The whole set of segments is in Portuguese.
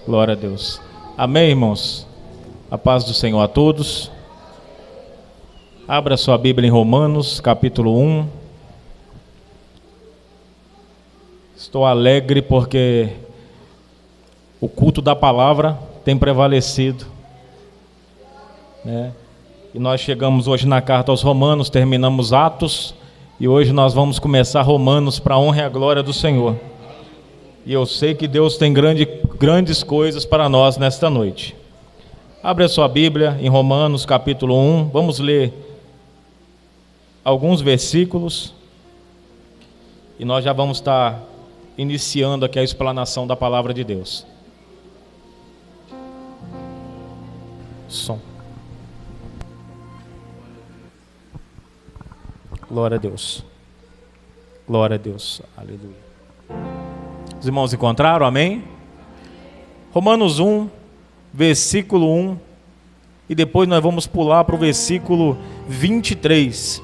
Glória a Deus. Amém, irmãos? A paz do Senhor a todos. Abra sua Bíblia em Romanos, capítulo 1. Estou alegre porque o culto da palavra tem prevalecido, né? E nós chegamos hoje na carta aos Romanos, terminamos Atos, e hoje nós vamos começar Romanos para a honra e a glória do Senhor. E eu sei que Deus tem grandes coisas para nós nesta noite. Abre a sua Bíblia em Romanos capítulo 1, vamos ler alguns versículos, e nós já vamos estar iniciando aqui a explanação da palavra de Deus. Som. Glória a Deus. Glória a Deus. Aleluia. Os irmãos encontraram? Amém? Romanos 1, versículo 1. E depois nós vamos pular para o versículo 23.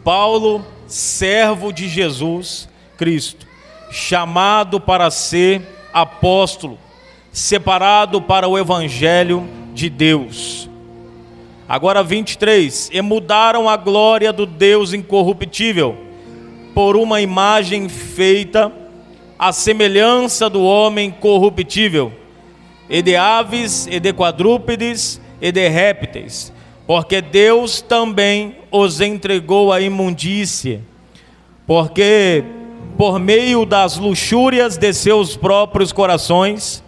Paulo, servo de Jesus Cristo, chamado para ser apóstolo, separado para o evangelho de Deus. Agora 23, e mudaram a glória do Deus incorruptível por uma imagem feita à semelhança do homem corruptível, e de aves, e de quadrúpedes, e de répteis, porque Deus também os entregou à imundície, porque por meio das luxúrias de seus próprios corações,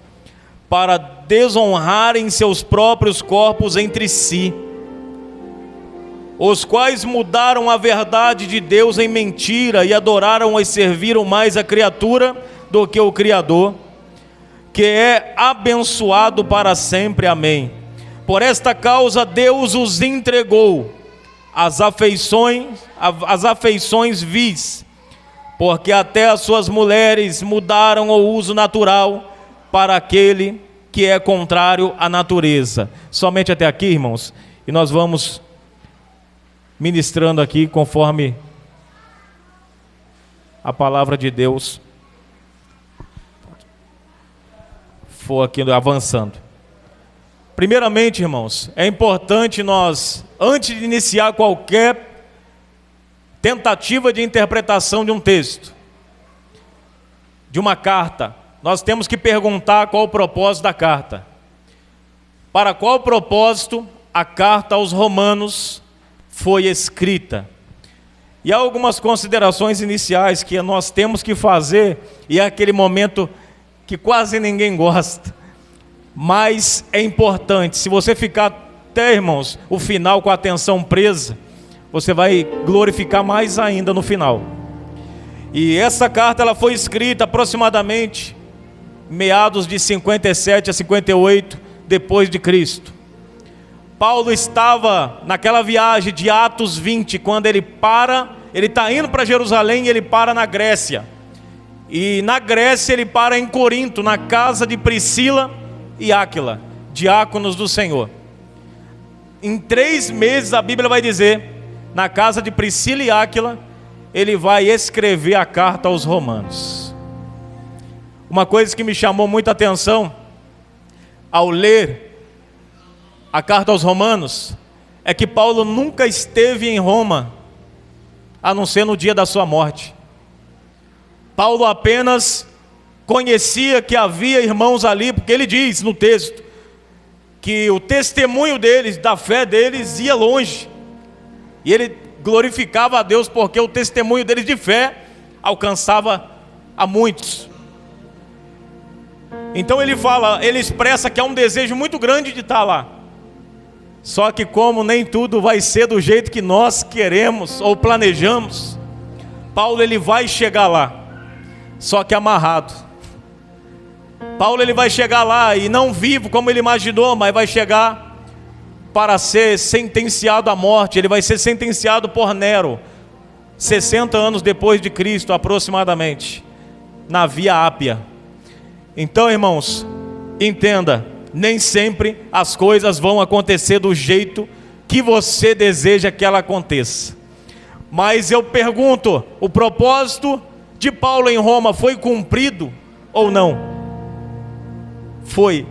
para desonrarem seus próprios corpos entre si, os quais mudaram a verdade de Deus em mentira e adoraram e serviram mais a criatura do que o Criador, que é abençoado para sempre. Amém. Por esta causa Deus os entregou às afeições vis, porque até as suas mulheres mudaram o uso natural para aquele que é contrário à natureza. Somente até aqui, irmãos, e nós vamos ministrando aqui conforme a palavra de Deus for aqui avançando. Primeiramente, irmãos, é importante nós, antes de iniciar qualquer tentativa de interpretação de um texto, de uma carta, nós temos que perguntar qual o propósito da carta. Para qual propósito a carta aos Romanos foi escrita? E há algumas considerações iniciais que nós temos que fazer, e é aquele momento que quase ninguém gosta, mas é importante. Se você ficar até, irmãos, o final com a atenção presa, você vai glorificar mais ainda no final. E essa carta ela foi escrita aproximadamente meados de 57 a 58 depois de Cristo. Paulo estava naquela viagem de Atos 20, quando ele está indo para Jerusalém e ele para na Grécia. E na Grécia ele para em Corinto, na casa de Priscila e Áquila, diáconos do Senhor. Em 3 meses, a Bíblia vai dizer, na casa de Priscila e Áquila, ele vai escrever a carta aos Romanos. Uma coisa que me chamou muita atenção ao ler a carta aos Romanos é que Paulo nunca esteve em Roma, a não ser no dia da sua morte. Paulo apenas conhecia que havia irmãos ali, porque ele diz no texto que o testemunho deles, da fé deles, ia longe, e ele glorificava a Deus porque o testemunho deles de fé alcançava a muitos. Então ele expressa que há um desejo muito grande de estar lá. Só que como nem tudo vai ser do jeito que nós queremos ou planejamos, Paulo ele vai chegar lá, só que amarrado. Paulo ele vai chegar lá e não vivo como ele imaginou, mas vai chegar para ser sentenciado à morte. Ele vai ser sentenciado por Nero, 60 anos depois de Cristo aproximadamente, na Via Ápia. Então, irmãos, entenda, nem sempre as coisas vão acontecer do jeito que você deseja que ela aconteça. Mas eu pergunto, o propósito de Paulo em Roma foi cumprido ou não? Foi.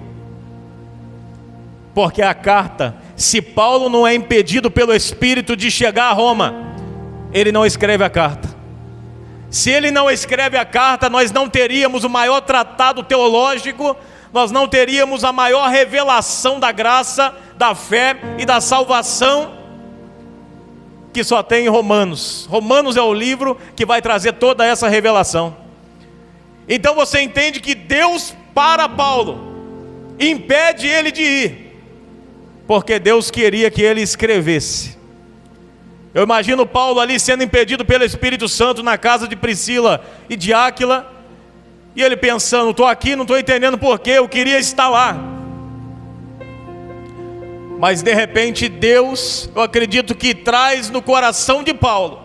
Porque a carta, se Paulo não é impedido pelo Espírito de chegar a Roma, ele não escreve a carta. Se ele não escreve a carta, nós não teríamos o maior tratado teológico, nós não teríamos a maior revelação da graça, da fé e da salvação, que só tem em Romanos. Romanos é o livro que vai trazer toda essa revelação. Então você entende que Deus, para Paulo, impede ele de ir, porque Deus queria que ele escrevesse. Eu imagino Paulo ali sendo impedido pelo Espírito Santo na casa de Priscila e de Áquila, e ele pensando: estou aqui, não estou entendendo porquê, eu queria estar lá. Mas de repente Deus, eu acredito que traz no coração de Paulo: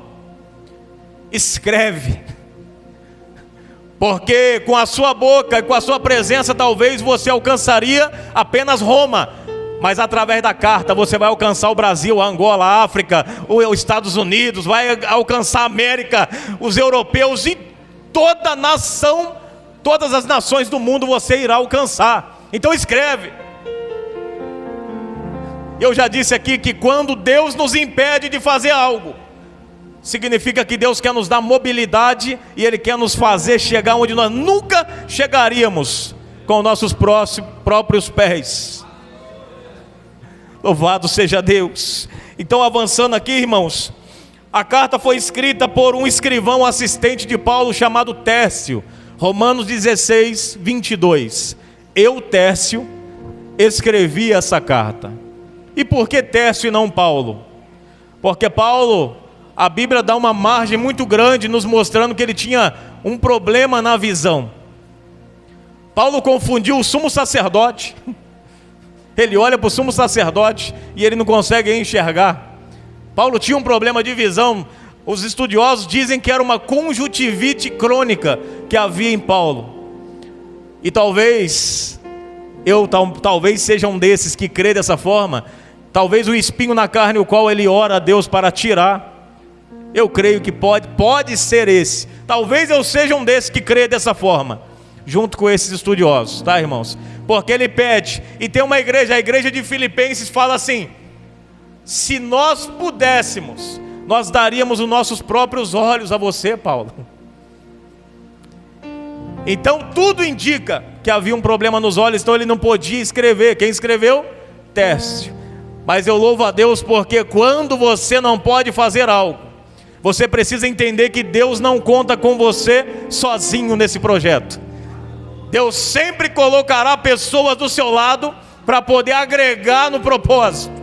escreve, porque com a sua boca e com a sua presença talvez você alcançaria apenas Roma, mas através da carta você vai alcançar o Brasil, a Angola, a África, os Estados Unidos, vai alcançar a América, os europeus e toda nação, todas as nações do mundo você irá alcançar. Então escreve. Eu já disse aqui que quando Deus nos impede de fazer algo, significa que Deus quer nos dar mobilidade e Ele quer nos fazer chegar onde nós nunca chegaríamos com nossos próprios pés. Louvado seja Deus. Então, avançando aqui, irmãos, a carta foi escrita por um escrivão assistente de Paulo chamado Tércio. Romanos 16, 22. Eu, Tércio, escrevi essa carta. E por que Tércio e não Paulo? Porque Paulo, a Bíblia dá uma margem muito grande nos mostrando que ele tinha um problema na visão. Paulo confundiu o sumo sacerdote. Ele olha para o sumo sacerdote e ele não consegue enxergar. Paulo tinha um problema de visão. Os estudiosos dizem que era uma conjuntivite crônica que havia em Paulo. E talvez seja um desses que crê dessa forma. Talvez o espinho na carne, o qual ele ora a Deus para tirar. Eu creio que pode ser esse. Talvez eu seja um desses que crê dessa forma, junto com esses estudiosos, tá, irmãos? Porque ele pede, e tem uma igreja, a igreja de Filipenses fala assim: se nós pudéssemos, nós daríamos os nossos próprios olhos a você, Paulo. Então tudo indica que havia um problema nos olhos, então ele não podia escrever. Quem escreveu? Tércio. Mas eu louvo a Deus porque quando você não pode fazer algo, você precisa entender que Deus não conta com você sozinho nesse projeto. Deus sempre colocará pessoas do seu lado para poder agregar no propósito.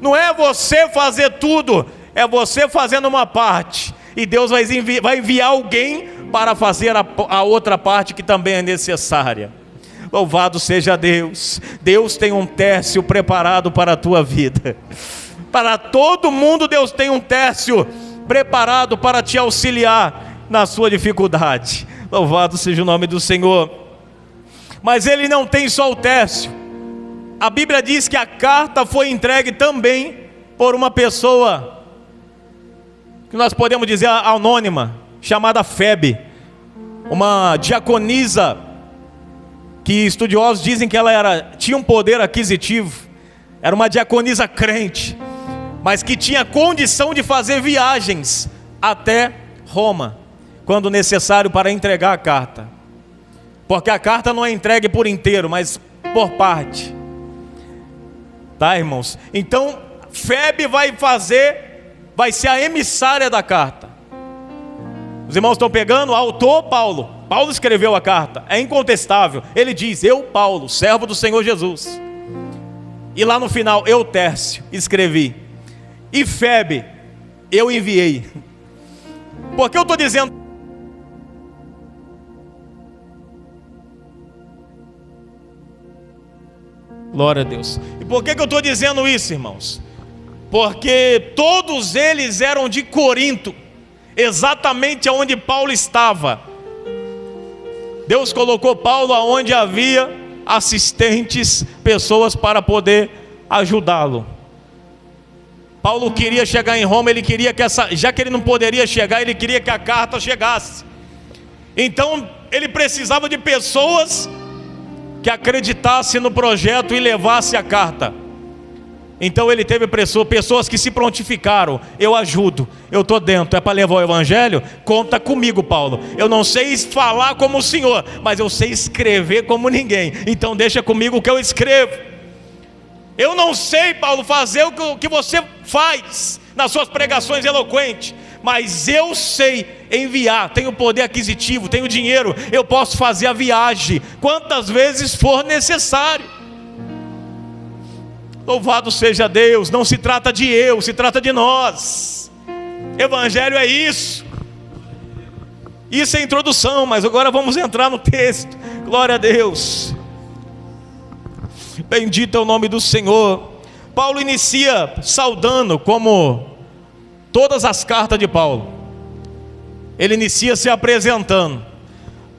Não é você fazer tudo, é você fazendo uma parte. E Deus vai enviar alguém para fazer a outra parte que também é necessária. Louvado seja Deus. Deus tem um Tércio preparado para a tua vida. Para todo mundo Deus tem um Tércio preparado para te auxiliar na sua dificuldade. Louvado seja o nome do Senhor. Mas ele não tem só o Tércio. A Bíblia diz que a carta foi entregue também por uma pessoa que nós podemos dizer anônima, chamada Febe, uma diaconisa, que estudiosos dizem que ela tinha um poder aquisitivo. Era uma diaconisa crente, mas que tinha condição de fazer viagens até Roma, quando necessário, para entregar a carta. Porque a carta não é entregue por inteiro, mas por parte. Tá, irmãos? Então, Febe vai ser a emissária da carta. Os irmãos estão pegando? O autor, Paulo. Paulo escreveu a carta, é incontestável. Ele diz: eu, Paulo, servo do Senhor Jesus. E lá no final: eu, Tércio, escrevi. E Febe, eu enviei. Por que eu estou dizendo? Glória a Deus. E por que eu estou dizendo isso, irmãos? Porque todos eles eram de Corinto, exatamente onde Paulo estava. Deus colocou Paulo onde havia assistentes, pessoas para poder ajudá-lo. Paulo queria chegar em Roma, ele queria que já que ele não poderia chegar, ele queria que a carta chegasse. Então ele precisava de pessoas que acreditasse no projeto e levasse a carta. Então ele teve pessoas que se prontificaram. Eu ajudo, eu estou dentro, é para levar o evangelho? Conta comigo, Paulo. Eu não sei falar como o senhor, mas eu sei escrever como ninguém. Então deixa comigo que eu escrevo. Eu não sei, Paulo, fazer o que você faz nas suas pregações eloquentes, mas eu sei enviar, tenho poder aquisitivo, tenho dinheiro, eu posso fazer a viagem quantas vezes for necessário. Louvado seja Deus. Não se trata de eu, se trata de nós. Evangelho é isso. Isso é a introdução, mas agora vamos entrar no texto. Glória a Deus. Bendito é o nome do Senhor. Paulo inicia saudando, como todas as cartas de Paulo. Ele inicia se apresentando.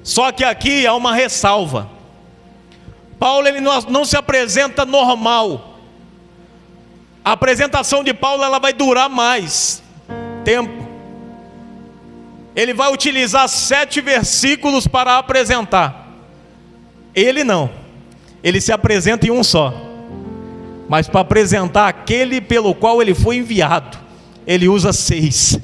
Só que aqui há uma ressalva. Paulo ele não se apresenta normal. A apresentação de Paulo ela vai durar mais tempo. Ele vai utilizar 7 versículos para apresentar. Ele não. Ele se apresenta em um só. Mas para apresentar aquele pelo qual ele foi enviado, ele usa 6.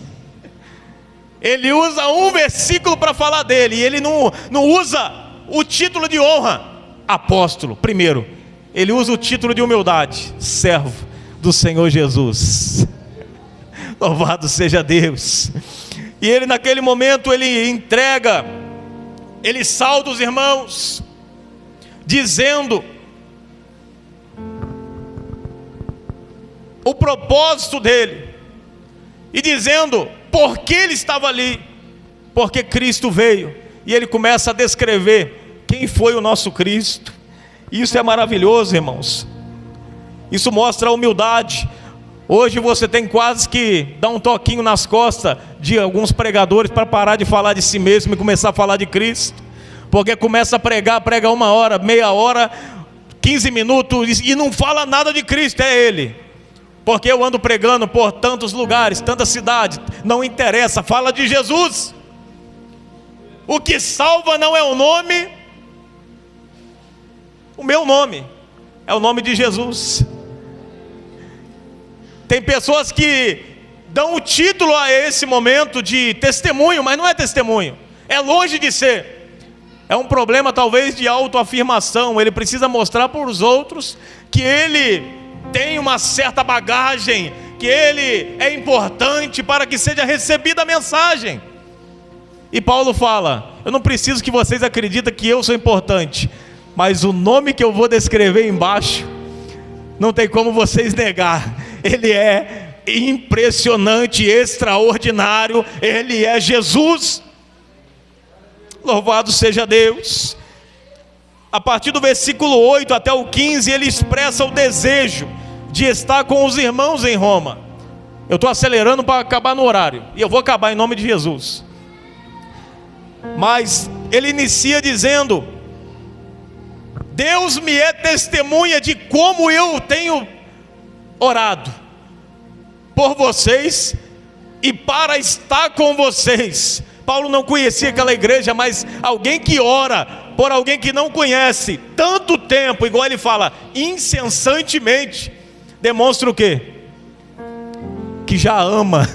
Ele usa um versículo para falar dele. E ele não usa o título de honra, apóstolo, primeiro. Ele usa o título de humildade, servo do Senhor Jesus. Louvado seja Deus. E ele naquele momento ele entrega, ele sauda os irmãos, dizendo o propósito dele, e dizendo por que ele estava ali, porque Cristo veio, e ele começa a descrever quem foi o nosso Cristo. Isso é maravilhoso, irmãos. Isso mostra a humildade. Hoje você tem quase que dar um toquinho nas costas de alguns pregadores para parar de falar de si mesmo e começar a falar de Cristo. Porque começa a pregar, prega 1 hora, meia hora, 15 minutos e não fala nada de Cristo, é Ele. Porque eu ando pregando por tantos lugares, tantas cidades, não interessa, fala de Jesus. O que salva não é o nome, o meu nome, é o nome de Jesus. Tem pessoas que dão o título a esse momento de testemunho, mas não é testemunho, é longe de ser. É um problema talvez de autoafirmação. Ele precisa mostrar para os outros que ele tem uma certa bagagem, que ele é importante para que seja recebida a mensagem. E Paulo fala: eu não preciso que vocês acreditem que eu sou importante, mas o nome que eu vou descrever embaixo, não tem como vocês negar. Ele é impressionante, extraordinário. Ele é Jesus. Louvado seja Deus. A partir do versículo 8 até o 15, ele expressa o desejo de estar com os irmãos em Roma. Eu estou acelerando para acabar no horário, e eu vou acabar em nome de Jesus. Mas ele inicia dizendo: Deus me é testemunha de como eu tenho orado por vocês e para estar com vocês. Paulo não conhecia aquela igreja, mas alguém que ora por alguém que não conhece tanto tempo, igual ele fala, incessantemente, demonstra o quê? Que já ama.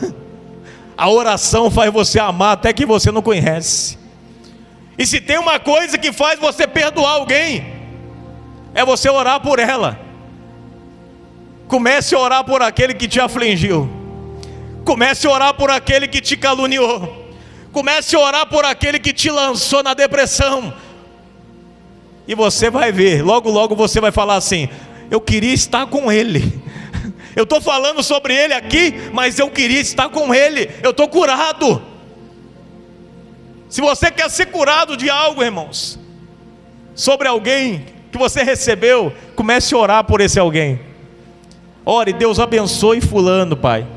A oração faz você amar até que você não conhece. E se tem uma coisa que faz você perdoar alguém, é você orar por ela. Comece a orar por aquele que te afligiu. Comece a orar por aquele que te caluniou. Comece a orar por aquele que te lançou na depressão. E você vai ver, logo logo você vai falar assim: eu queria estar com ele. Eu estou falando sobre ele aqui, mas eu queria estar com ele. Eu estou curado. Se você quer ser curado de algo, irmãos, sobre alguém que você recebeu, comece a orar por esse alguém. Ore: Deus abençoe fulano, Pai.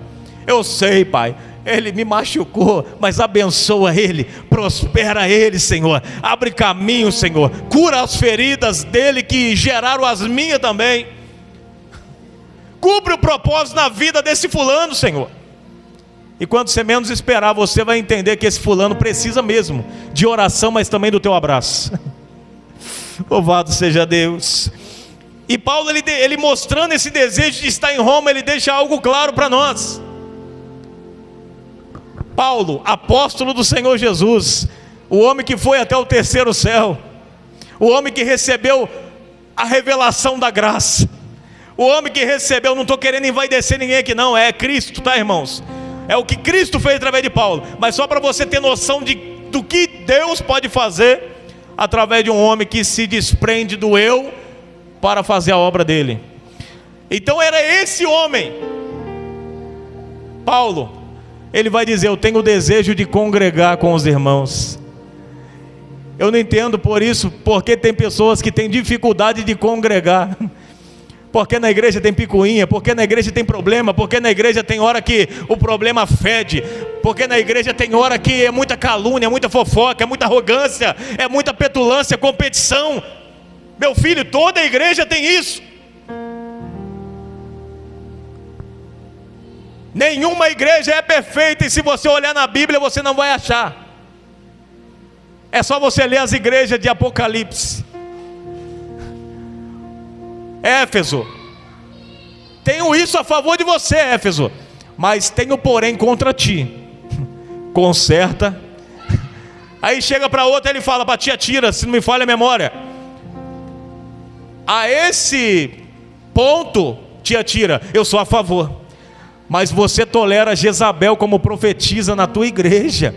Eu sei, Pai, ele me machucou, mas abençoa ele, prospera ele, Senhor. Abre caminho, Senhor. Cura as feridas dele que geraram as minhas também. Cumpre o propósito na vida desse fulano, Senhor. E quando você menos esperar, você vai entender que esse fulano precisa mesmo de oração, mas também do teu abraço. Louvado seja Deus. E Paulo, ele mostrando esse desejo de estar em Roma, ele deixa algo claro para nós. Paulo, apóstolo do Senhor Jesus, o homem que foi até o terceiro céu, o homem que recebeu a revelação da graça, o homem que recebeu, não estou querendo envaidecer ninguém aqui não, é Cristo, tá, irmãos? É o que Cristo fez através de Paulo, mas só para você ter noção do que Deus pode fazer através de um homem que se desprende do eu para fazer a obra dele. Então era esse homem, Paulo. Ele vai dizer: eu tenho o desejo de congregar com os irmãos. Eu não entendo por isso, porque tem pessoas que têm dificuldade de congregar. Porque na igreja tem picuinha, porque na igreja tem problema, porque na igreja tem hora que o problema fede, porque na igreja tem hora que é muita calúnia, é muita fofoca, é muita arrogância, é muita petulância, competição. Meu filho, toda a igreja tem isso. Nenhuma igreja é perfeita, e se você olhar na Bíblia você não vai achar. É só você ler as igrejas de Apocalipse. Éfeso, tenho isso a favor de você, Éfeso, mas tenho porém contra ti. Conserta. Aí chega para outra, ele fala para Tiatira, se não me falha a memória, a esse ponto, Tiatira, eu sou a favor, mas você tolera Jezabel como profetisa na tua igreja.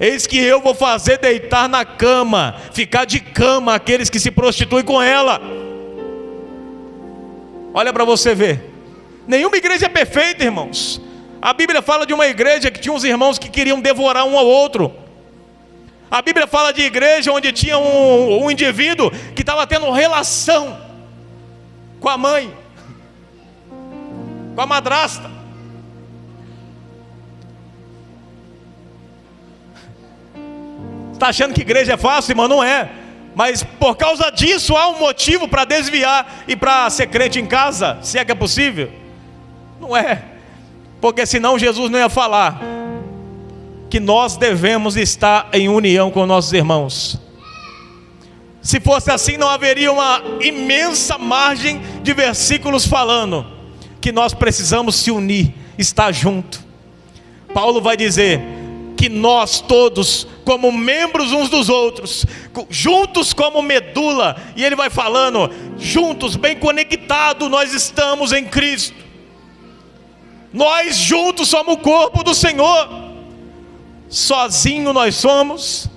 Eis que eu vou fazer deitar na cama, ficar de cama aqueles que se prostituem com ela. Olha para você ver. Nenhuma igreja é perfeita, irmãos. A Bíblia fala de uma igreja que tinha uns irmãos que queriam devorar um ao outro. A Bíblia fala de igreja onde tinha um indivíduo que estava tendo relação com a mãe, com a madrasta. Está achando que igreja é fácil, irmão? Não é. Mas por causa disso há um motivo para desviar e para ser crente em casa, se é que é possível. Não é. Porque senão Jesus não ia falar que nós devemos estar em união com nossos irmãos. Se fosse assim, não haveria uma imensa margem de versículos falando que nós precisamos se unir, estar junto. Paulo vai dizer que nós todos, como membros uns dos outros, juntos como medula, e ele vai falando, juntos, bem conectados, nós estamos em Cristo. Nós juntos somos o corpo do Senhor. Sozinho nós somos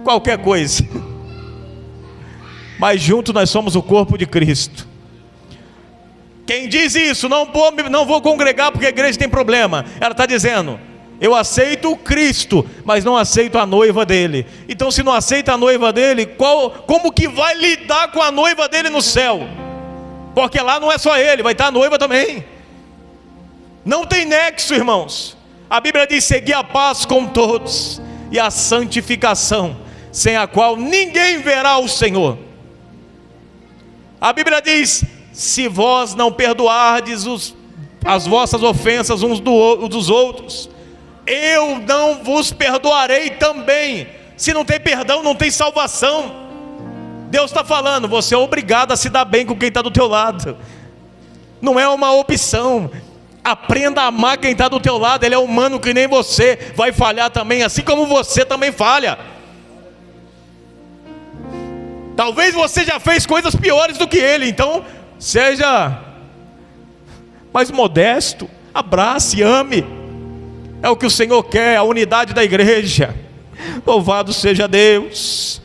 qualquer coisa, mas juntos nós somos o corpo de Cristo. Quem diz isso, não vou congregar porque a igreja tem problema, ela está dizendo: eu aceito o Cristo, mas não aceito a noiva dele. Então, se não aceita a noiva dele, como que vai lidar com a noiva dele no céu? Porque lá não é só ele, vai estar a noiva também. Não tem nexo, irmãos. A Bíblia diz: seguir a paz com todos e a santificação, sem a qual ninguém verá o Senhor. A Bíblia diz: se vós não perdoardes as vossas ofensas uns dos outros, eu não vos perdoarei também. Se não tem perdão, não tem salvação. Deus está falando, você é obrigado a se dar bem com quem está do teu lado. Não é uma opção. Aprenda a amar quem está do teu lado. Ele é humano que nem você, vai falhar também, assim como você também falha. Talvez você já fez coisas piores do que ele, então seja mais modesto, abrace, ame. É o que o Senhor quer, a unidade da igreja. Louvado seja Deus.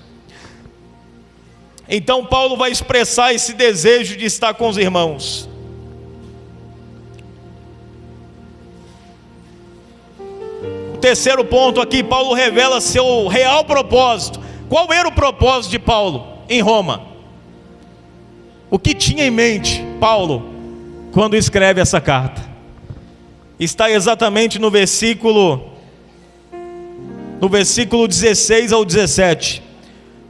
Então Paulo vai expressar esse desejo de estar com os irmãos. O terceiro ponto aqui, Paulo revela seu real propósito. Qual era o propósito de Paulo em Roma? O que tinha em mente Paulo quando escreve essa carta? Está exatamente no versículo 16 ao 17.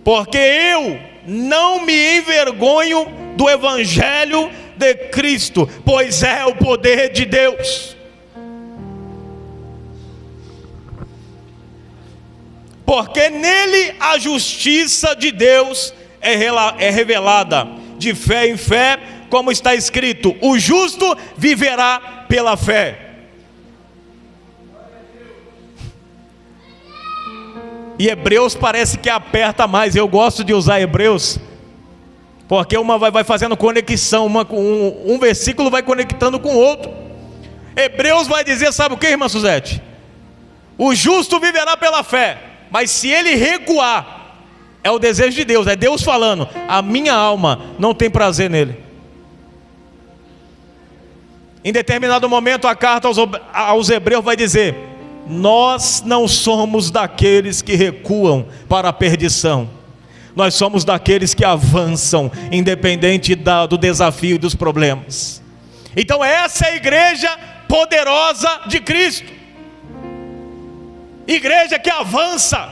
Porque eu não me envergonho do evangelho de Cristo, pois é o poder de Deus. porque nele a justiça de Deus é revelada de fé em fé, como está escrito: o justo viverá pela fé. E Hebreus parece que aperta mais. Eu gosto de usar Hebreus, porque uma vai fazendo conexão, um versículo vai conectando com o outro. Hebreus vai dizer, sabe o que, irmã Suzete? O justo viverá pela fé, mas se ele recuar, é o desejo de Deus, é Deus falando: a minha alma não tem prazer nele. Em determinado momento a carta aos Hebreus vai dizer: nós não somos daqueles que recuam para a perdição, nós somos daqueles que avançam, independente do desafio e dos problemas. Então essa é a igreja poderosa de Cristo, igreja que avança,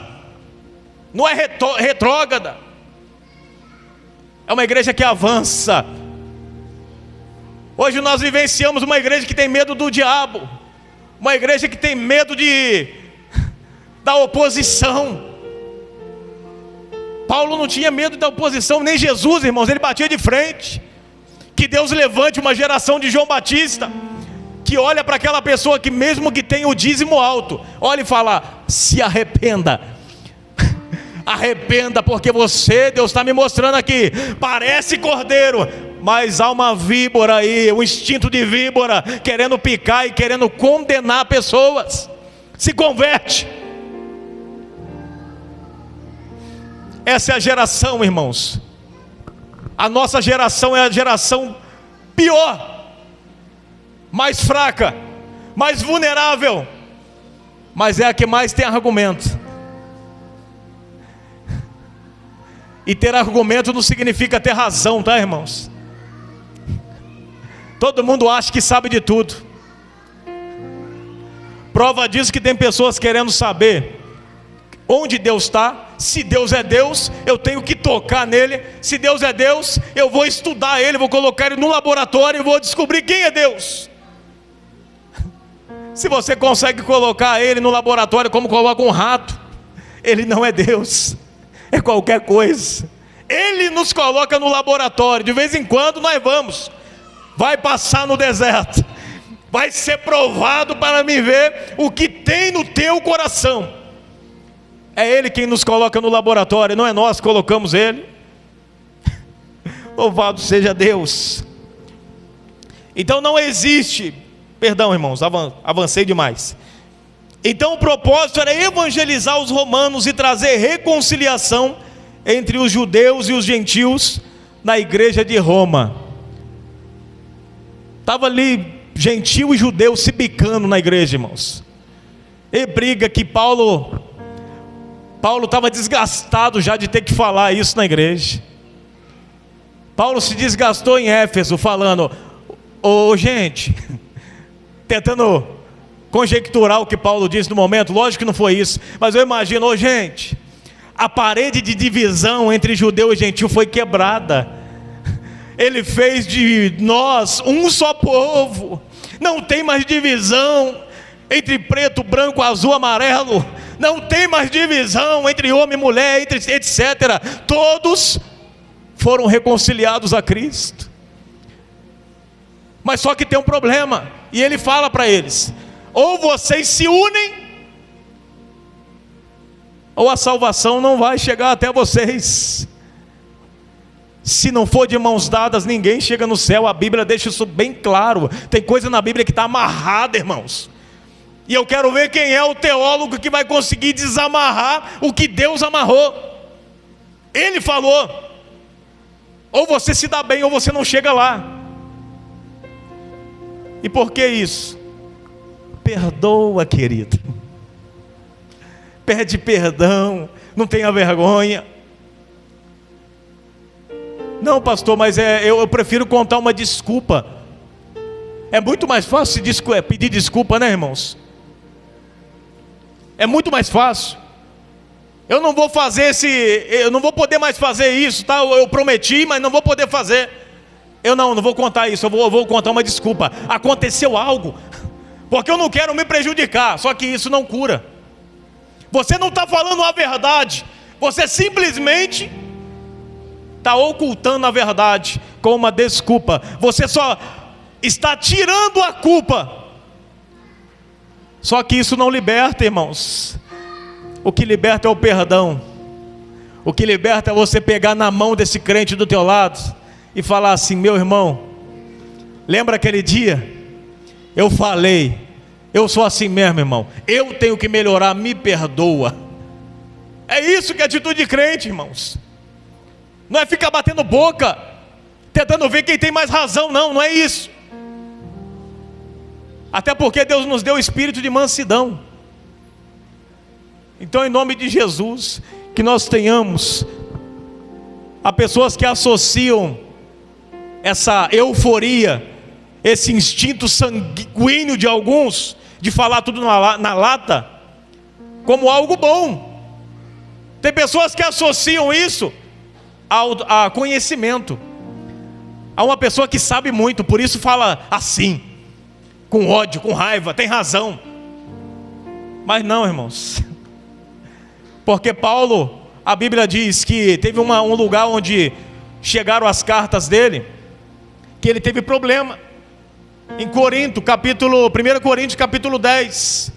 não é retrógrada, é uma igreja que avança. Hoje nós vivenciamos uma igreja que tem medo do diabo, uma igreja que tem medo da oposição. Paulo não tinha medo da oposição, nem Jesus, irmãos, ele batia de frente. Que Deus levante uma geração de João Batista, que olha para aquela pessoa que mesmo que tenha o dízimo alto, olha e fala: se arrependa, arrependa, porque você, Deus está me mostrando aqui, parece cordeiro, mas há uma víbora aí, um instinto de víbora, querendo picar e querendo condenar pessoas. Se converte. Essa é a geração, irmãos. A nossa geração é a geração pior, mais fraca, mais vulnerável, mas é a que mais tem argumento. E ter argumento não significa ter razão, tá, irmãos? Todo mundo acha que sabe de tudo. Prova disso que tem pessoas querendo saber onde Deus está. Se Deus é Deus, eu tenho que tocar nele. Se Deus é Deus, eu vou estudar ele, vou colocar ele no laboratório e vou descobrir quem é Deus. Se você consegue colocar ele no laboratório como coloca um rato, ele não é Deus, é qualquer coisa. Ele nos coloca no laboratório, de vez em quando nós vamos. Vai passar no deserto, vai ser provado para me ver o que tem no teu coração. É Ele quem nos coloca no laboratório, não é nós que colocamos Ele. Louvado seja Deus. Então não existe, perdão, irmãos, avancei demais. Então o propósito era evangelizar os romanos e trazer reconciliação entre os judeus e os gentios na igreja de Roma. Estava ali gentio e judeu se bicando na igreja, irmãos. E briga que Paulo estava desgastado já de ter que falar isso na igreja. Paulo se desgastou em Éfeso falando: gente, tentando conjecturar o que Paulo disse no momento. Lógico que não foi isso, mas eu imagino: gente, a parede de divisão entre judeu e gentil foi quebrada. Ele fez de nós um só povo. Não tem mais divisão entre preto, branco, azul, amarelo. Não tem mais divisão entre homem e mulher, etc. Todos foram reconciliados a Cristo. Mas só que tem um problema. E ele fala para eles: ou vocês se unem, ou a salvação não vai chegar até vocês. Se não for de mãos dadas, ninguém chega no céu. A Bíblia deixa isso bem claro. Tem coisa na Bíblia que está amarrada, irmãos. E eu quero ver quem é o teólogo que vai conseguir desamarrar o que Deus amarrou. Ele falou: ou você se dá bem, ou você não chega lá. E por que isso? Perdoa, querido. Pede perdão, não tenha vergonha. Não, pastor, mas eu prefiro contar uma desculpa. É muito mais fácil pedir desculpa, né, irmãos? É muito mais fácil. Eu não vou eu não vou poder mais fazer isso, tá? Eu prometi, mas não vou poder fazer. Eu não vou contar isso, eu vou contar uma desculpa. Aconteceu algo, porque eu não quero me prejudicar. Só que isso não cura. Você não está falando a verdade. Você simplesmente está ocultando a verdade com uma desculpa. Você só está tirando a culpa. Só que isso não liberta, irmãos. O que liberta é o perdão. O que liberta é você pegar na mão desse crente do teu lado e falar assim: meu irmão, lembra aquele dia? Eu falei, eu sou assim mesmo, irmão. Eu tenho que melhorar, me perdoa. É isso que é atitude de crente, irmãos. Não é ficar batendo boca, tentando ver quem tem mais razão, não é isso. Até porque Deus nos deu o espírito de mansidão. Então, em nome de Jesus, que nós tenhamos a pessoas que associam essa euforia, esse instinto sanguíneo de alguns, de falar tudo na lata, como algo bom. Tem pessoas que associam isso a conhecimento, a uma pessoa que sabe muito, por isso fala assim, com ódio, com raiva, tem razão. Mas não, irmãos. Porque Paulo, a Bíblia diz que teve um lugar onde chegaram as cartas dele, que ele teve problema. Em Corinto, 1 Coríntios capítulo 10,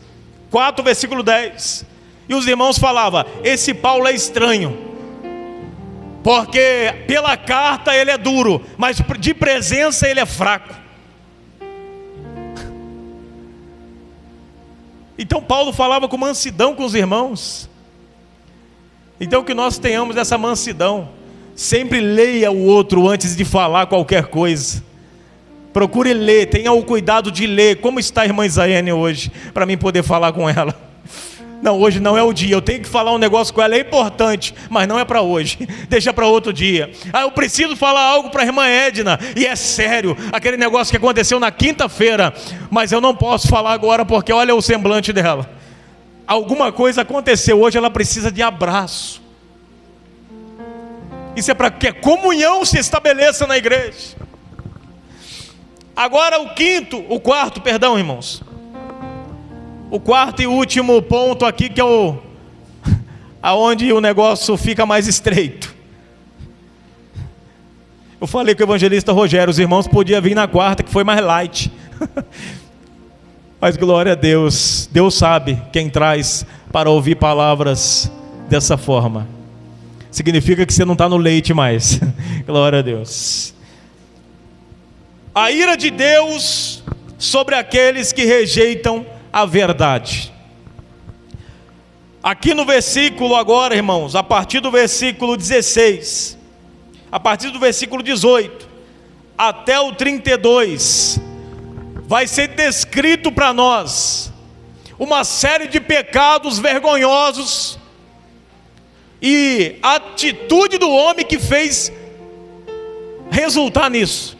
4 versículo 10. E os irmãos falavam: esse Paulo é estranho, porque pela carta ele é duro, mas de presença ele é fraco. Então Paulo falava com mansidão com os irmãos. Então que nós tenhamos essa mansidão. Sempre leia o outro antes de falar qualquer coisa. Procure ler, tenha o cuidado de ler. Como está a irmã Isaiane hoje, para mim poder falar com ela? Não, hoje não é o dia, eu tenho que falar um negócio com ela, é importante, mas não é para hoje, deixa para outro dia. Eu preciso falar algo para a irmã Edna, e é sério, aquele negócio que aconteceu na quinta-feira, mas eu não posso falar agora porque olha o semblante dela. Alguma coisa aconteceu hoje, ela precisa de abraço. Isso é para que a comunhão se estabeleça na igreja. Agora o quarto, irmãos. O quarto e último ponto aqui, que é aonde o negócio fica mais estreito. Eu falei com o evangelista Rogério, os irmãos podiam vir na quarta, que foi mais light. Mas glória a Deus, Deus sabe quem traz para ouvir palavras dessa forma. Significa que você não está no leite mais. Glória a Deus. A ira de Deus sobre aqueles que rejeitam a verdade. Aqui no versículo agora, irmãos, a partir do versículo 16, a partir do versículo 18 até o 32, vai ser descrito para nós uma série de pecados vergonhosos e a atitude do homem que fez resultar nisso.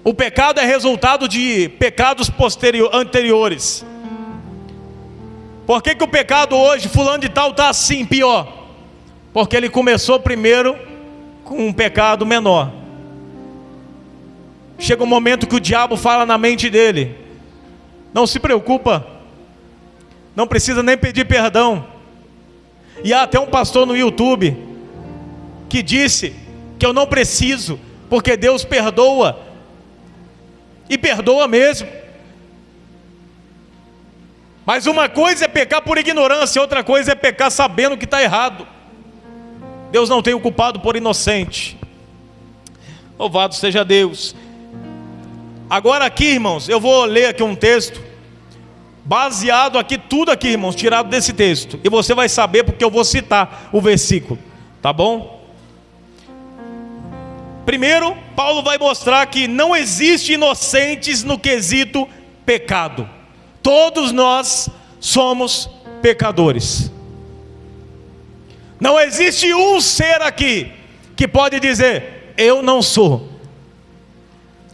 O pecado é resultado de pecados anteriores. Por que o pecado hoje, fulano de tal, está assim, pior? Porque ele começou primeiro com um pecado menor. Chega um momento que o diabo fala na mente dele: não se preocupa, não precisa nem pedir perdão. E há até um pastor no YouTube que disse que eu não preciso, porque Deus perdoa. E perdoa mesmo. Mas uma coisa é pecar por ignorância, outra coisa é pecar sabendo que está errado. Deus não tem o culpado por inocente. Louvado seja Deus. Agora aqui, irmãos, eu vou ler aqui um texto, baseado aqui, tudo aqui, irmãos, tirado desse texto. E você vai saber porque eu vou citar o versículo, tá bom? Primeiro, Paulo vai mostrar que não existe inocentes no quesito pecado. Todos nós somos pecadores. Não existe um ser aqui que pode dizer: eu não sou.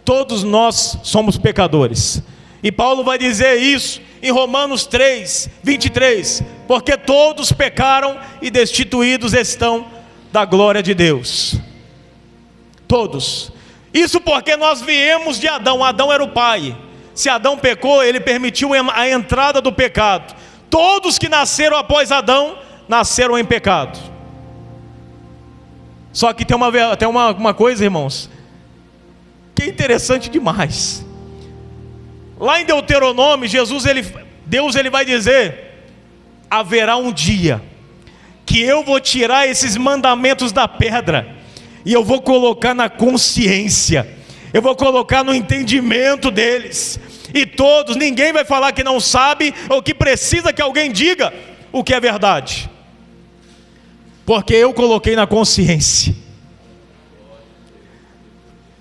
Todos nós somos pecadores. E Paulo vai dizer isso em Romanos 3, 23. Porque todos pecaram e destituídos estão da glória de Deus. Todos. Isso porque nós viemos de Adão. Adão era o pai. Se Adão pecou, ele permitiu a entrada do pecado. Todos que nasceram após Adão, nasceram em pecado. Só que tem uma coisa, irmãos, que é interessante demais. Lá em Deuteronômio, Deus vai dizer: haverá um dia que eu vou tirar esses mandamentos da pedra e eu vou colocar na consciência, eu vou colocar no entendimento deles, e ninguém vai falar que não sabe ou que precisa que alguém diga o que é verdade, porque eu coloquei na consciência.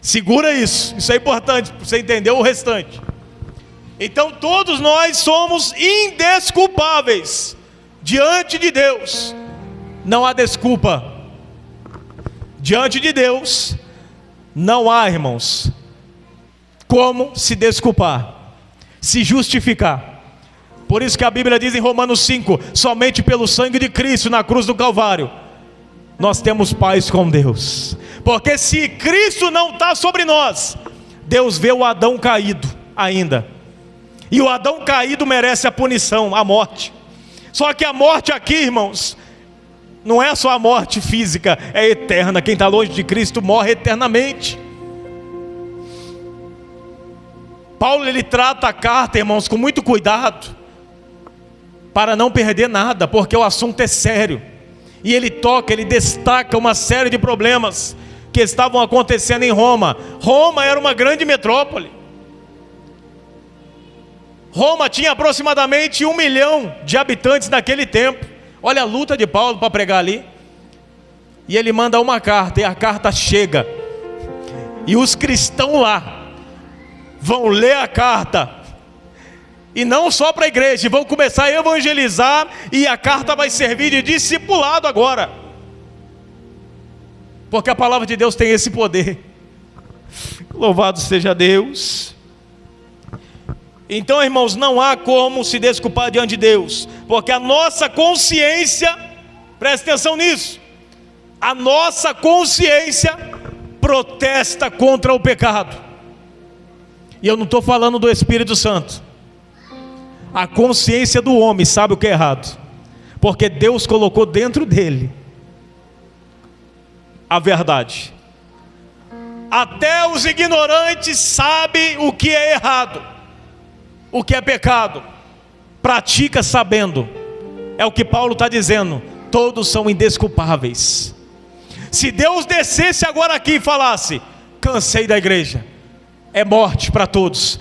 Segura isso é importante para você entender o restante. Então todos nós somos indesculpáveis diante de Deus. Não há desculpa. Diante de Deus não há, irmãos, como se desculpar, se justificar. Por isso que a Bíblia diz em Romanos 5: somente pelo sangue de Cristo na cruz do Calvário nós temos paz com Deus. Porque se Cristo não está sobre nós, Deus vê o Adão caído ainda, e o Adão caído merece a punição, a morte. Só que a morte aqui, irmãos, não é só a morte física, é eterna. Quem está longe de Cristo morre eternamente. Paulo, ele trata a carta, irmãos, com muito cuidado, para não perder nada, porque o assunto é sério. E ele destaca uma série de problemas que estavam acontecendo em Roma. Roma era uma grande metrópole. Roma tinha aproximadamente 1 milhão de habitantes naquele tempo. Olha a luta de Paulo para pregar ali. E ele manda uma carta, e a carta chega, e os cristãos lá vão ler a carta, e não só para a igreja, vão começar a evangelizar, e a carta vai servir de discipulado agora, porque a palavra de Deus tem esse poder. Louvado seja Deus. Então, irmãos, não há como se desculpar diante de Deus, porque a nossa consciência, preste atenção nisso, a nossa consciência protesta contra o pecado. E eu não estou falando do Espírito Santo. A consciência do homem sabe o que é errado, porque Deus colocou dentro dele a verdade. Até os ignorantes sabem o que é errado, o que é pecado, pratica sabendo. É o que Paulo está dizendo: todos são indesculpáveis. Se Deus descesse agora aqui e falasse: cansei da igreja, é morte para todos,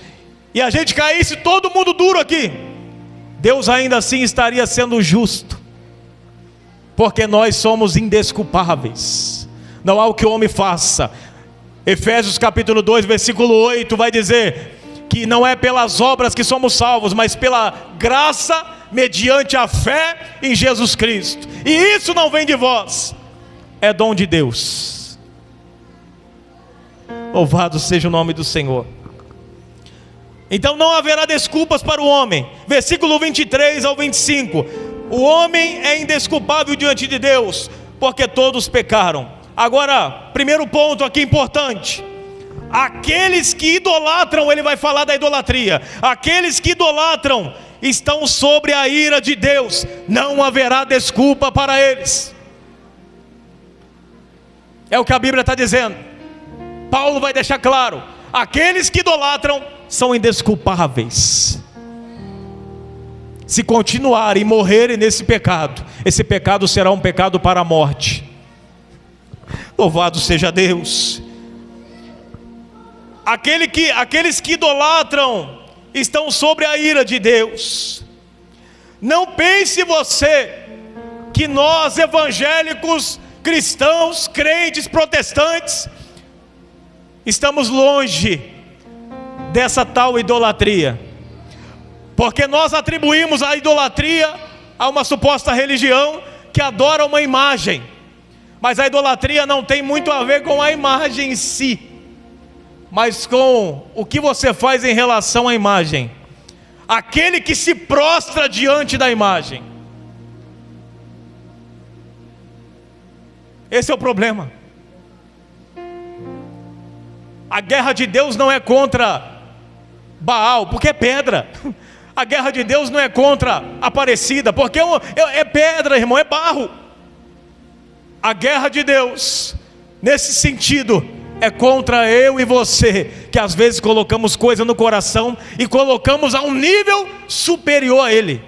e a gente caísse todo mundo duro aqui, Deus ainda assim estaria sendo justo, porque nós somos indesculpáveis. Não há o que o homem faça. Efésios capítulo 2 versículo 8 vai dizer que não é pelas obras que somos salvos, mas pela graça, mediante a fé em Jesus Cristo. E isso não vem de vós, é dom de Deus. Louvado seja o nome do Senhor. Então não haverá desculpas para o homem. Versículo 23 ao 25. O homem é indesculpável diante de Deus, porque todos pecaram. Agora, primeiro ponto aqui importante: aqueles que idolatram, ele vai falar da idolatria. Aqueles que idolatram estão sobre a ira de Deus. Não haverá desculpa para eles. É o que a Bíblia está dizendo. Paulo vai deixar claro: aqueles que idolatram são indesculpáveis. Se continuarem e morrerem nesse pecado, esse pecado será um pecado para a morte. Louvado seja Deus. Aqueles que idolatram estão sobre a ira de Deus. Não pense você que nós evangélicos, cristãos, crentes, protestantes, estamos longe dessa tal idolatria, porque nós atribuímos a idolatria a uma suposta religião que adora uma imagem, mas a idolatria não tem muito a ver com a imagem em si, mas com o que você faz em relação à imagem. Aquele que se prostra diante da imagem, esse é o problema. A guerra de Deus não é contra Baal, porque é pedra. A guerra de Deus não é contra Aparecida, porque é pedra, irmão, é barro. A guerra de Deus, nesse sentido, é contra eu e você, que às vezes colocamos coisa no coração e colocamos a um nível superior a Ele.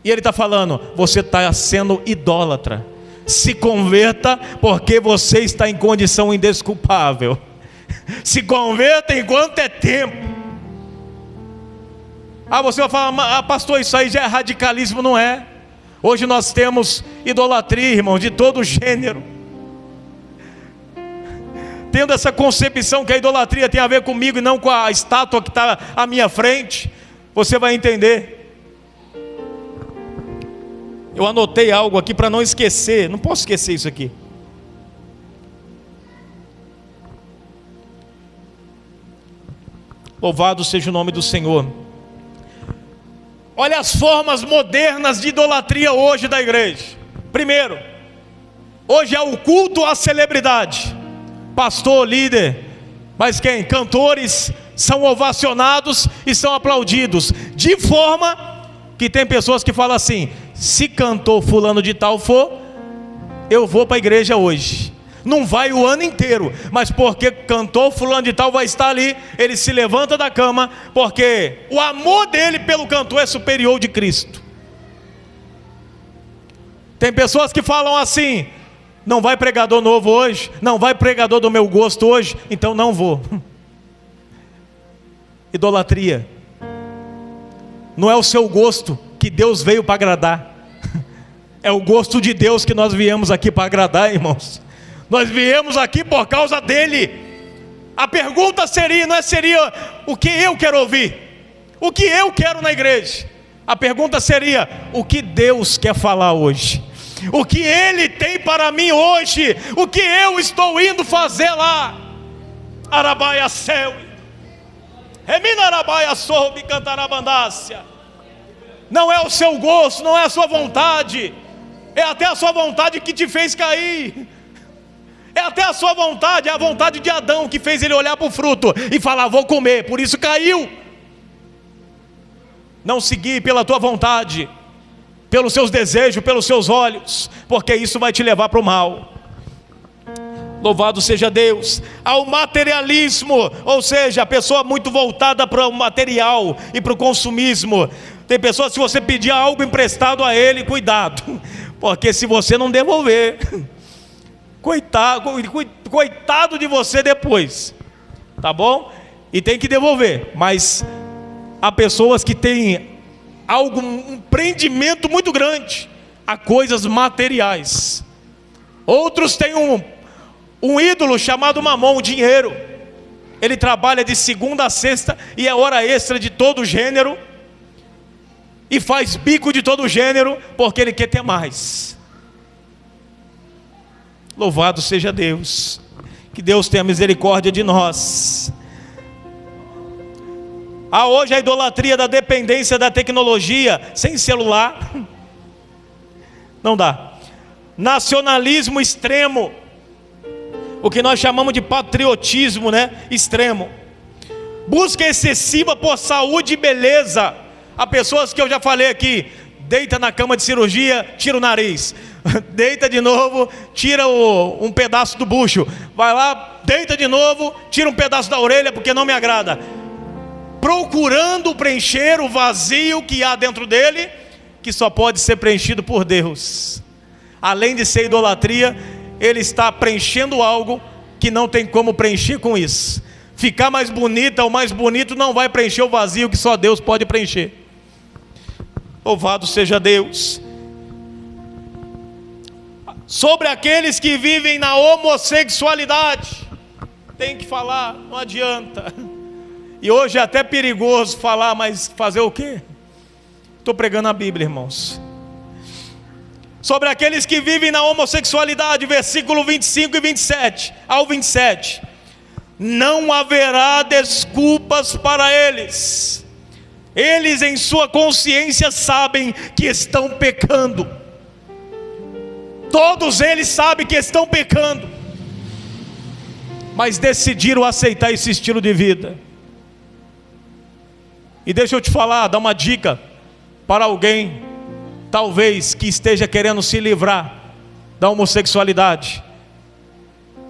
E Ele está falando: você está sendo idólatra. Se converta, porque você está em condição indesculpável. Se converta enquanto é tempo. Você vai falar: pastor, isso aí já é radicalismo. Não é. Hoje nós temos idolatria, irmão, de todo gênero. Tendo essa concepção que a idolatria tem a ver comigo e não com a estátua que está à minha frente, você vai entender. Eu anotei algo aqui para não esquecer, não posso esquecer isso aqui. Louvado seja o nome do Senhor. Olha as formas modernas de idolatria hoje da igreja. Primeiro, hoje é o culto à celebridade. Pastor, líder, mas quem? Cantores são ovacionados e são aplaudidos, de forma que tem pessoas que falam assim: se cantor fulano de tal for, eu vou para a igreja hoje. Não vai o ano inteiro, mas porque cantor fulano de tal vai estar ali, ele se levanta da cama, porque o amor dele pelo cantor é superior ao de Cristo. Tem pessoas que falam assim: não vai pregador novo hoje, não vai pregador do meu gosto hoje, então não vou. Idolatria. Não é o seu gosto que Deus veio para agradar. É o gosto de Deus que nós viemos aqui para agradar, irmãos. Nós viemos aqui por causa dele. A pergunta seria, não seria o que eu quero ouvir, o que eu quero na igreja. A pergunta seria: o que Deus quer falar hoje? O que Ele tem para mim hoje? O que eu estou indo fazer lá? Arabaia céu, remina arabaia soube cantar a bandácia. Não é o seu gosto, não é a sua vontade. É até a sua vontade que te fez cair. É até a sua vontade, é a vontade de Adão que fez ele olhar para o fruto e falar: vou comer, por isso caiu. Não seguir pela tua vontade, pelos seus desejos, pelos seus olhos, porque isso vai te levar para o mal. Louvado seja Deus. Ao materialismo, ou seja, a pessoa muito voltada para o material e para o consumismo. Tem pessoas, se você pedir algo emprestado a ele, cuidado, porque se você não devolver, coitado de você depois, tá bom? E tem que devolver. Mas há pessoas que têm um prendimento muito grande a coisas materiais. Outros têm um ídolo chamado mamão, o dinheiro. Ele trabalha de segunda a sexta e é hora extra de todo gênero, e faz bico de todo gênero, porque ele quer ter mais. Louvado seja Deus. Que Deus tenha misericórdia de nós. Hoje a idolatria da dependência da tecnologia. Sem celular não dá. Nacionalismo extremo, o que nós chamamos de patriotismo, extremo. Busca excessiva por saúde e beleza. Há pessoas que eu já falei aqui: deita na cama de cirurgia, tira o nariz, deita de novo, tira um pedaço do bucho, vai lá, deita de novo, tira um pedaço da orelha porque não me agrada, procurando preencher o vazio que há dentro dele, que só pode ser preenchido por Deus. Além de ser idolatria, ele está preenchendo algo que não tem como preencher com isso. Ficar mais bonita ou mais bonito não vai preencher o vazio que só Deus pode preencher. Louvado seja Deus. Sobre aqueles que vivem na homossexualidade, tem que falar, não adianta. E hoje é até perigoso falar, mas fazer o quê? Estou pregando a Bíblia, irmãos. Sobre aqueles que vivem na homossexualidade, versículo 25 e 27 ao 27. Não haverá desculpas para eles. Eles em sua consciência sabem que estão pecando. Todos eles sabem que estão pecando, mas decidiram aceitar esse estilo de vida. E deixa eu te falar, dar uma dica para alguém, talvez, que esteja querendo se livrar da homossexualidade.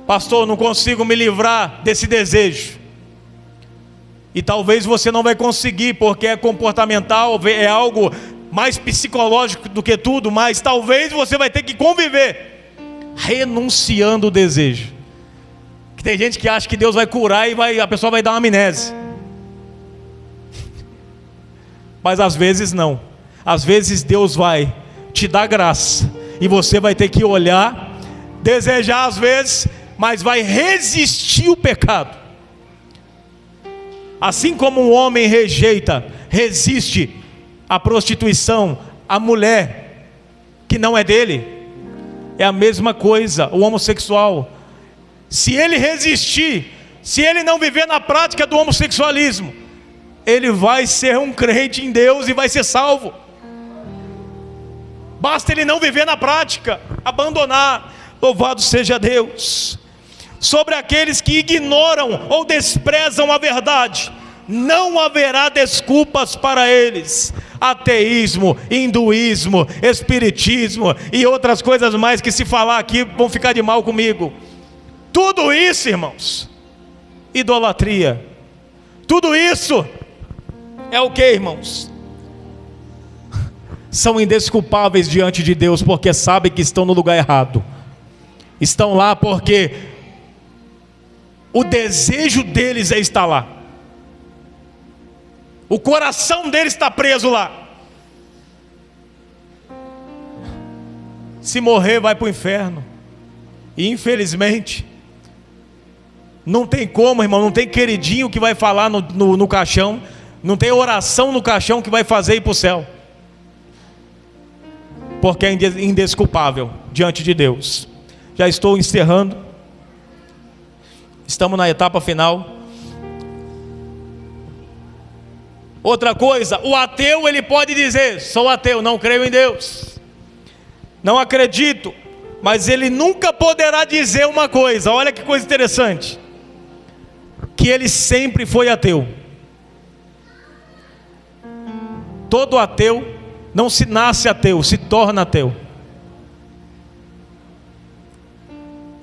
Pastor, não consigo me livrar desse desejo. E talvez você não vai conseguir, porque é comportamental, é algo mais psicológico do que tudo, mas talvez você vai ter que conviver, renunciando o desejo. Que tem gente que acha que Deus vai curar e a pessoa vai dar uma amnésia. Mas às vezes não. Às vezes Deus vai te dar graça, e você vai ter que olhar, desejar às vezes, mas vai resistir o pecado. Assim como um homem resiste à prostituição, a mulher que não é dele, é a mesma coisa o homossexual. Se ele resistir, se ele não viver na prática do homossexualismo, ele vai ser um crente em Deus e vai ser salvo. Basta ele não viver na prática, abandonar. Louvado seja Deus. Sobre aqueles que ignoram ou desprezam a verdade, não haverá desculpas para eles. Ateísmo, hinduísmo, espiritismo e outras coisas mais que, se falar aqui, vão ficar de mal comigo. Tudo isso, irmãos, idolatria. Tudo isso é o que, irmãos? São indesculpáveis diante de Deus, porque sabem que estão no lugar errado. Estão lá porque o desejo deles é estar lá. O coração deles está preso lá. Se morrer, vai para o inferno. E infelizmente, não tem como, irmão, não tem queridinho que vai falar no caixão, não tem oração no caixão que vai fazer ir para o céu. Porque é indesculpável diante de Deus. Já estou encerrando. Estamos na etapa final. Outra coisa, o ateu, ele pode dizer: sou ateu, não creio em Deus, não acredito. Mas ele nunca poderá dizer uma coisa, olha que coisa interessante, que ele sempre foi ateu. Todo ateu não se nasce ateu, se torna ateu.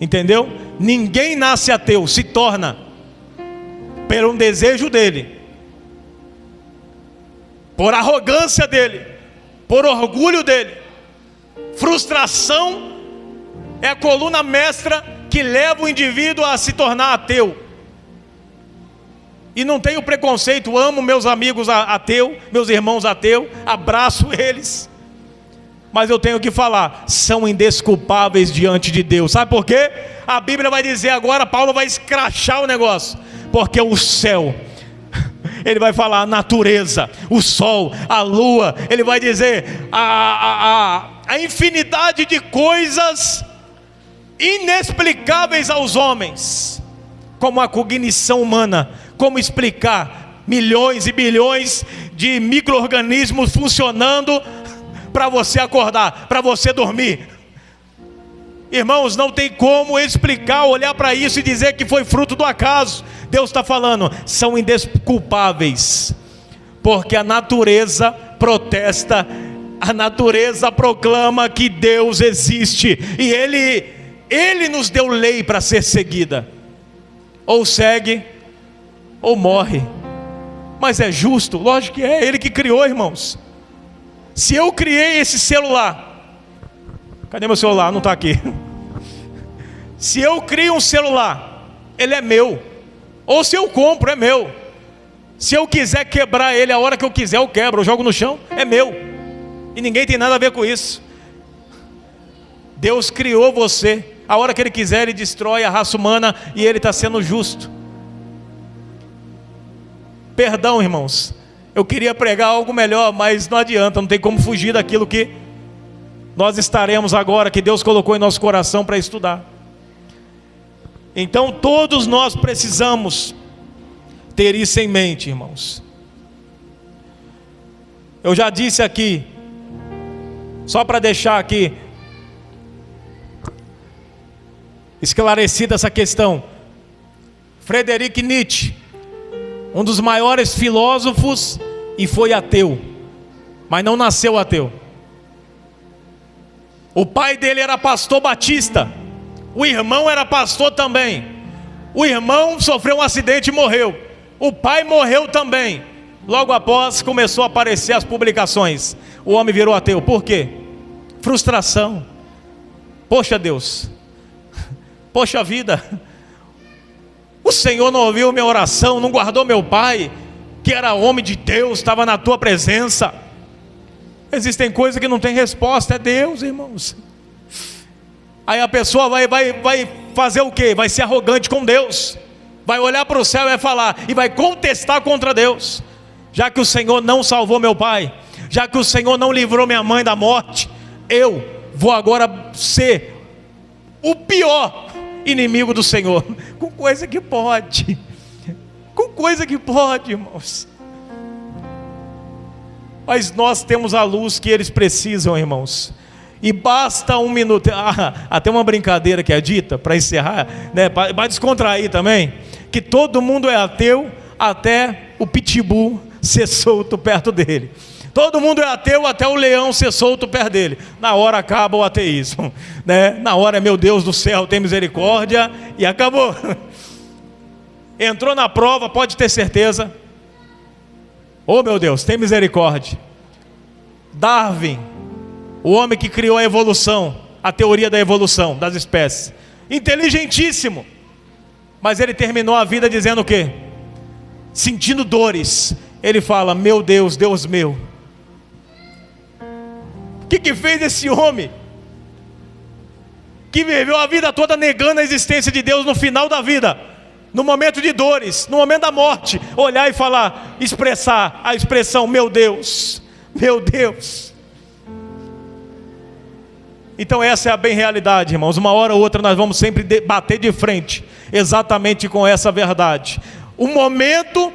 Entendeu? Ninguém nasce ateu, se torna, por um desejo dele, por arrogância dele, por orgulho dele. Frustração é a coluna mestra que leva o indivíduo a se tornar ateu. E não tenho preconceito, amo meus amigos ateus, meus irmãos ateus, abraço eles. Mas eu tenho que falar, são indesculpáveis diante de Deus. Sabe por quê? A Bíblia vai dizer agora, Paulo vai escrachar o negócio. Porque o céu, ele vai falar a natureza, o sol, a lua, ele vai dizer a infinidade de coisas inexplicáveis aos homens, como a cognição humana, como explicar milhões e bilhões de micro-organismos funcionando para você acordar, para você dormir. Irmãos, não tem como explicar, olhar para isso e dizer que foi fruto do acaso. Deus está falando, são indesculpáveis, porque a natureza protesta, a natureza proclama que Deus existe, e Ele nos deu lei para ser seguida, ou segue, ou morre. Mas é justo? Lógico que é, Ele que criou, irmãos. Se eu criei esse celular, cadê meu celular? Não está aqui. Se eu crio um celular, ele é meu. Ou se eu compro, é meu. Se eu quiser quebrar ele a hora que eu quiser, eu quebro, eu jogo no chão, é meu. E ninguém tem nada a ver com isso. Deus criou você, a hora que Ele quiser Ele destrói a raça humana, e Ele está sendo justo. Perdão, irmãos, eu queria pregar algo melhor, mas não adianta, não tem como fugir daquilo que nós estaremos agora, que Deus colocou em nosso coração para estudar. Então todos nós precisamos ter isso em mente, irmãos. Eu já disse aqui, só para deixar aqui esclarecida essa questão, Friedrich Nietzsche, um dos maiores filósofos e foi ateu, mas não nasceu ateu. O pai dele era pastor batista, o irmão era pastor também. O irmão sofreu um acidente e morreu, o pai morreu também. Logo após começou a aparecer as publicações, o homem virou ateu. Por quê? Frustração. Poxa Deus, poxa vida, o Senhor não ouviu minha oração, não guardou meu pai, que era homem de Deus, estava na tua presença. Existem coisas que não tem resposta, é Deus, irmãos. Aí a pessoa vai fazer o quê? Vai ser arrogante com Deus, vai olhar para o céu e vai falar, e vai contestar contra Deus. Já que o Senhor não salvou meu pai, já que o Senhor não livrou minha mãe da morte, eu vou agora ser o pior inimigo do Senhor. Com coisa que pode, irmãos. Mas nós temos a luz que eles precisam, irmãos. E basta um minuto. Até uma brincadeira que é dita, para encerrar, né, para descontrair também, que todo mundo é ateu até o pitbull ser solto perto dele. Todo mundo é ateu até o leão ser solto perto dele. Na hora acaba o ateísmo, né? Na hora é, meu Deus do céu, tem misericórdia, e acabou. Entrou na prova, pode ter certeza. Oh meu Deus, tem misericórdia. Darwin, o homem que criou a evolução, a teoria da evolução das espécies, inteligentíssimo, mas ele terminou a vida dizendo o quê? Sentindo dores. Ele fala, meu Deus, Deus meu, o que fez esse homem que viveu a vida toda negando a existência de Deus, no final da vida, no momento de dores, no momento da morte, olhar e falar, expressar a expressão, meu Deus, meu Deus. Então essa é a bem realidade, irmãos. Uma hora ou outra nós vamos sempre bater de frente exatamente com essa verdade. Um momento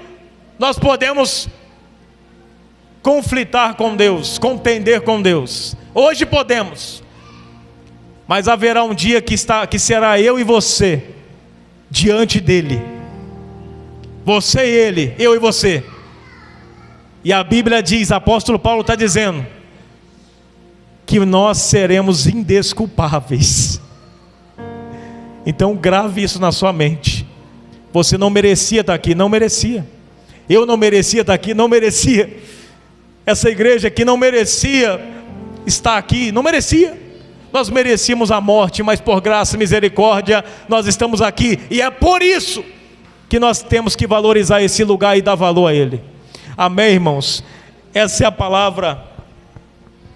nós podemos conflitar com Deus, contender com Deus. Hoje podemos, mas haverá um dia que será eu e você diante dele. Você e ele, eu e você. E a Bíblia diz, o apóstolo Paulo está dizendo, que nós seremos indesculpáveis. Então grave isso na sua mente. Você não merecia estar aqui, não merecia. Eu não merecia estar aqui, não merecia. Essa igreja aqui não merecia estar aqui, não merecia. Nós merecíamos a morte, mas por graça e misericórdia nós estamos aqui. E é por isso que nós temos que valorizar esse lugar e dar valor a ele. Amém, irmãos? Essa é a palavra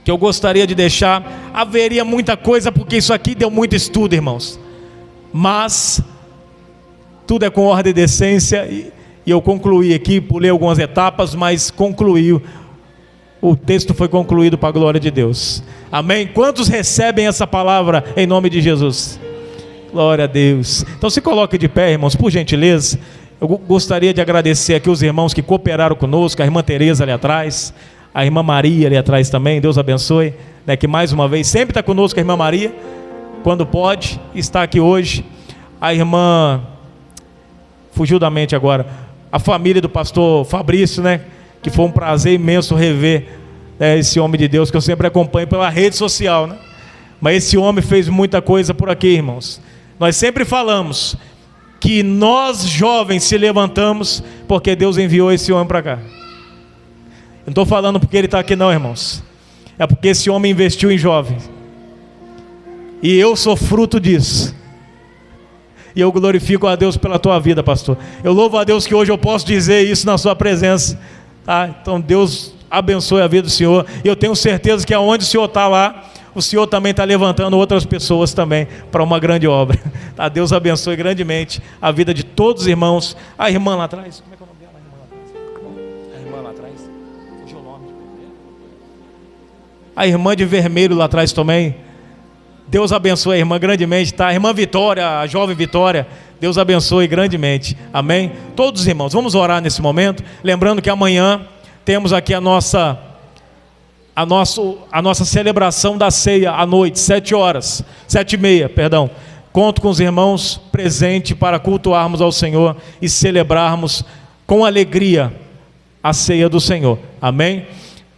que eu gostaria de deixar. Haveria muita coisa, porque isso aqui deu muito estudo, irmãos. Mas tudo é com ordem e decência, e eu concluí aqui, pulei algumas etapas, mas concluí. O texto foi concluído para a glória de Deus. Amém? Quantos recebem essa palavra em nome de Jesus? Glória a Deus. Então se coloque de pé, irmãos, por gentileza. Eu gostaria de agradecer aqui os irmãos que cooperaram conosco, a irmã Tereza ali atrás, a irmã Maria ali atrás também, Deus abençoe, né, que mais uma vez sempre está conosco a irmã Maria, quando pode, está aqui hoje. A irmã, fugiu da mente agora, a família do pastor Fabrício, né, que foi um prazer imenso rever, né, esse homem de Deus que eu sempre acompanho pela rede social, né? Mas esse homem fez muita coisa por aqui, irmãos. Nós sempre falamos que nós jovens se levantamos porque Deus enviou esse homem para cá. Eu não estou falando porque ele está aqui não, irmãos. É porque esse homem investiu em jovens. E eu sou fruto disso. E eu glorifico a Deus pela tua vida, pastor. Eu louvo a Deus que hoje eu posso dizer isso na sua presença. Tá? Então Deus abençoe a vida do senhor. E eu tenho certeza que aonde o senhor está lá, o senhor também está levantando outras pessoas também para uma grande obra. Tá? Deus abençoe grandemente a vida de todos os irmãos. A irmã lá atrás, como é que é o nome dela? A irmã lá atrás. Fugiu o nome. A irmã de vermelho lá atrás também. Deus abençoe a irmã grandemente, tá? A irmã Vitória, a jovem Vitória, Deus abençoe grandemente, amém? Todos os irmãos, vamos orar nesse momento, lembrando que amanhã temos aqui a nossa celebração da ceia à noite, 7h30, perdão. Conto com os irmãos presentes para cultuarmos ao Senhor e celebrarmos com alegria a ceia do Senhor. Amém?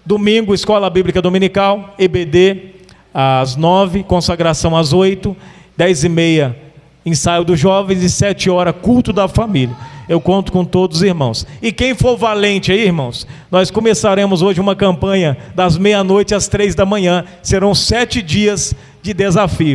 Domingo, Escola Bíblica Dominical, EBD, às 9, consagração às 8, 10h30, ensaio dos jovens e 7h, culto da família. Eu conto com todos os irmãos. E quem for valente aí, irmãos, nós começaremos hoje uma campanha das 12h às 3h. Serão 7 dias de desafio.